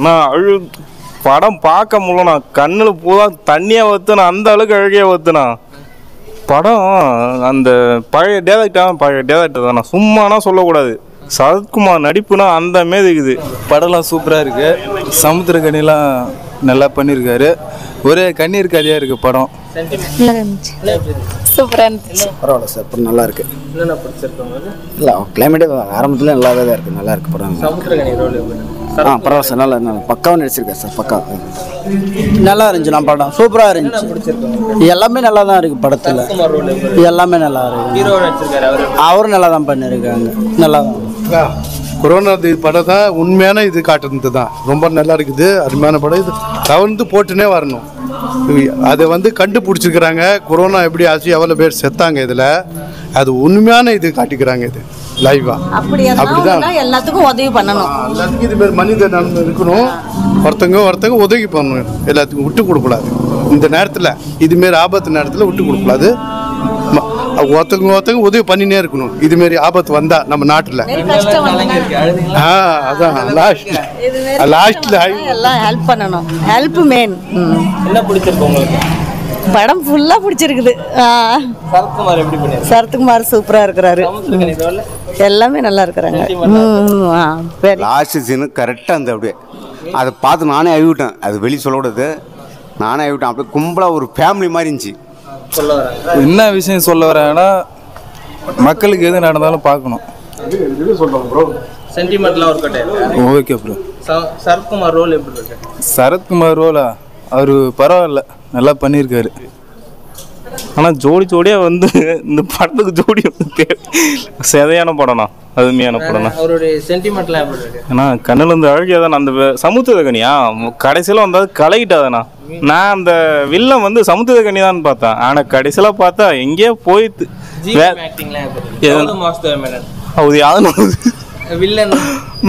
நான் படம் பார்க்க முடியலண்ணா. கண்ணில் பூரா தண்ணியாக ஊற்றுனா, அந்த அளவுக்கு அழகியாக ஊற்றுனா. படம் அந்த பழைய டேரக்டர் தானே, சும்மானா சொல்லக்கூடாது. சரத்குமார் நடிப்புனா அந்த மாரி இருக்குது. படம்லாம் சூப்பராக இருக்குது. சமுத்திரக்கனிலாம் நல்லா பண்ணியிருக்காரு. ஒரே கண்ணீர் கதையாக இருக்குது படம். சூப்பராக இருந்துச்சு. பரவாயில்ல சார், படம் நல்லா இருக்கு. என்னென்ன பிடிச்சிருக்கோங்க? இல்லை ஆரம்பத்தில் நல்லாவே தான் இருக்குது. நல்லா இருக்கு படம். சமுத்திரக்கனி ரோல் பரவாயில்ல சார், நல்லா பக்காவாக நடிச்சிருக்கேன் சார். பக்கா நல்லா இருந்துச்சு. நான் படம் சூப்பராக இருந்துச்சு. எல்லாமே நல்லா தான் இருக்குது படத்தில். எல்லாமே நல்லா இருக்கு. ஹீரோ நடிச்சிருக்காரு, அவரும் நல்லா தான் பண்ணியிருக்காங்க. நல்லா தான். கொரோனா படம் தான் உண்மையான இது காட்டுறது தான். ரொம்ப நல்லா இருக்குது, அருமையான படம். இது கவர்ந்து போட்டுனே வரணும். அதை கண்டுபிடிச்சிருக்கிறாங்க. கொரோனா எப்படி ஆச்சு, எவ்வளோ பேர் செத்தாங்க இதில், அது உண்மையான இது காட்டிக்கிறாங்க. இது லைவா அப்படிதான் எல்லாத்துக்கும் உதவி பண்ணணும். எல்லாத்துக்கும் இது பேர் மனித நன்மை இருக்கணும். ஒருத்தங்க உதவி பண்ணணும். எல்லாத்துக்கும் விட்டு கொடுக்கூடாது. இந்த நேரத்தில் இதுமாரி ஆபத்து நேரத்தில் விட்டு கொடுக்கூடாது. ஒருத்தங்க உதவி பண்ணினே இருக்கணும். இதுமாரி ஆபத்து வந்தா நம்ம நாட்டில். அதான் லாஸ்ட்ல எல்லாம் ஹெல்ப் பண்ணணும். Help main. என்ன பிடிச்சிருக்கு உங்களுக்கு? படம் ஃபுல்லா பிடிச்சிருக்குது. சரத்குமார் எப்படி பண்ணிருக்காரு? சரத்குமார் சூப்பரா இருக்கிறாரு. எல்லாமே நல்லா இருக்கிறாங்க. லாஸ்ட் சீனு கரெக்டாக இருந்தது. அப்படியே அதை பார்த்து நானே அழிவிட்டேன். அது வெளியே சொல்லக்கூடாது, நானே அழிவிட்டேன். அப்படியே கும்பலாக ஒரு ஃபேமிலி மாதிரி இருந்துச்சு. என்ன விஷயம் சொல்ல வராங்கன்னா, மக்களுக்கு எது நடந்தாலும் பார்க்கணும். சென்டிமெண்ட்லாம் work out. Okay bro. Sarathkumar role எப்படி இருக்கு? சரத்குமார் ரோலா அவர் பரவாயில்ல, நல்லா பண்ணியிருக்காரு. ஆனால் ஜோடியாக இந்த படத்துக்கு ஜோடி செதையான படம்ண்ணா, அருமையான படம்ண்ணா. அவருடைய சென்டிமெண்ட்லாம் எப்படி இருக்கு? ஏன்னா கண்ணிலேருந்து அழகியாக தானே. அந்த சமுத்திரக்கனியா கடைசியில் வந்தால் கலகிட்டாதாண்ணா. நான் அந்த வில்லன் சமுத்திரக்கனி தான் பார்த்தேன். ஆனால் கடைசியில் பார்த்தா எங்கேயோ போயிட்டு அது யாரும்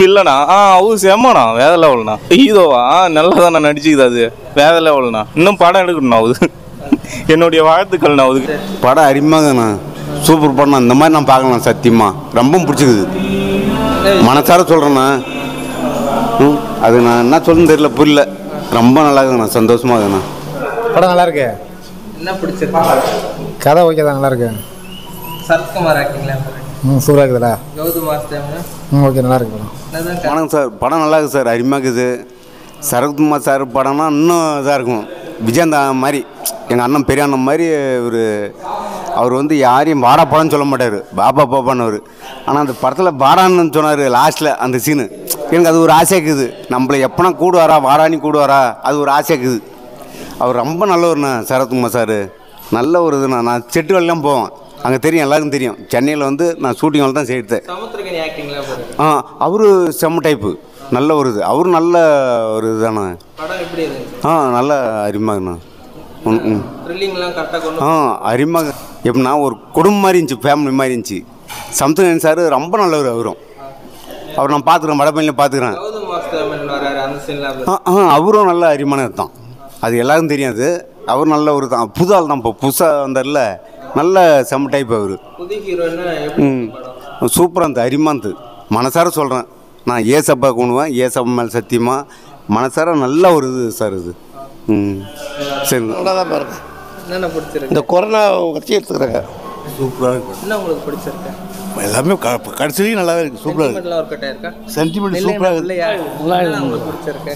வில்லனா. அவரு செம்மண்ணா, வேற லெவல்ண்ணா. ஹீரோவா நல்லா தானே நடிச்சுக்குது. அது வேற லெவல்ண்ணா. இன்னும் படம் எடுக்கணும்ண்ணா. அது என்னுடைய வாழ்த்துக்கள்ண்ணா. அதுக்கு படம் அருமையாங்கண்ணா, சூப்பர் படம். இந்த மாதிரி நான் பார்க்கலாம். சத்தியமாக ரொம்ப பிடிச்சிக்குது. மனசார சொல்கிறேண்ணா. அது நான் என்ன சொல்லணும்னு தெரியல, புரியல. ரொம்ப நல்லா இருக்குண்ணா, சந்தோஷமாக இருக்குண்ணா. படம் நல்லா இருக்கு. என்ன பிடிச்சிருக்கு? கதை ஓகே தான், நல்லா இருக்கு. சரத்குமார் ஆக்டிங்லாம் சூப்பராக இருக்குதுடா. கௌதம் வாசுதேவ் ஓகே, நல்லா இருக்கு படம். வணக்கம் சார், படம் நல்லா இருக்குது சார், அருமையாக இருக்குது. சரத்குமார் சார் படம்னா இன்னும் இதாக இருக்கும். விஜயந்தா மாதிரி, எங்கள் அண்ணன் பெரிய அண்ணன் மாதிரி. அவர் யாரையும் வாடா படம்னு சொல்ல மாட்டார், பாபா பாப்பான்னு. ஆனால் அந்த படத்தில் வாடான்னு சொன்னார் லாஸ்ட்டில். அந்த சீனு எனக்கு அது ஒரு ஆசையாக இருக்குது. நம்மளை எப்போனா கூடுவாரா, வாடானி கூடுவாரா, அது ஒரு ஆசையாக இருக்குது. அவர் ரொம்ப நல்லவர்ண்ணா சரத்குமார் சார். நல்ல ஒரு இதுண்ணா. நான் செட்டு வேலைலாம் போவேன், அங்கே தெரியும், எல்லாருக்கும் தெரியும். சென்னையில் நான் ஷூட்டிங் வேலை தான் செய்தேன். அவரு செம்ம டைப்பு, நல்ல ஒரு இது. அவரும் நல்ல ஒரு இதுதாண்ணா. நல்ல அருமையாங்கண்ணா. அருமையாக எப்படின்னா ஒரு குடும்பம் மாதிரி இருந்துச்சு, ஃபேமிலி மாதிரி இருந்துச்சு. சமுத்திரக்கனி சார் ரொம்ப நல்லவர். அவர் நான் பார்த்துக்கிறேன், வடபழனியில் பார்த்துக்கிறேன். அவரும் நல்ல அருமையானது தான். அது எல்லாருக்கும் தெரியாது. அவர் நல்ல ஒரு தான், புது ஆள் தான். இப்போ புதுசாக வந்தார்ல, நல்ல செம்ம டைப் அவர். சூப்பராக இருந்தது, அருமையாக இருந்தது. மனசார சொல்கிறேன், நான் ஏசப்பா கொண்டுவேன், ஏசப்பா மேலே சத்தியமாக மனசார நல்ல ஒரு இது சார் இது. சரி, நல்லா தான் பாருங்க. என்னென்ன பிடிச்சிருக்கு? இந்த கொரோனா வச்சு எடுத்துக்கிறாங்க. சூப்பராக இருக்கு. என்ன உங்களுக்கு பிடிச்சிருக்கு? எல்லாமே கடைசி நல்லாவே இருக்குது. சூப்பராக இருக்குது. சென்டிமெண்ட்லாம் ஒர்க் அவுட் ஆயிருக்கா? சென்டிமெண்ட் சூப்பராக இருக்குது. இல்லையா? உங்களுக்கு பிடிச்சிருக்கு?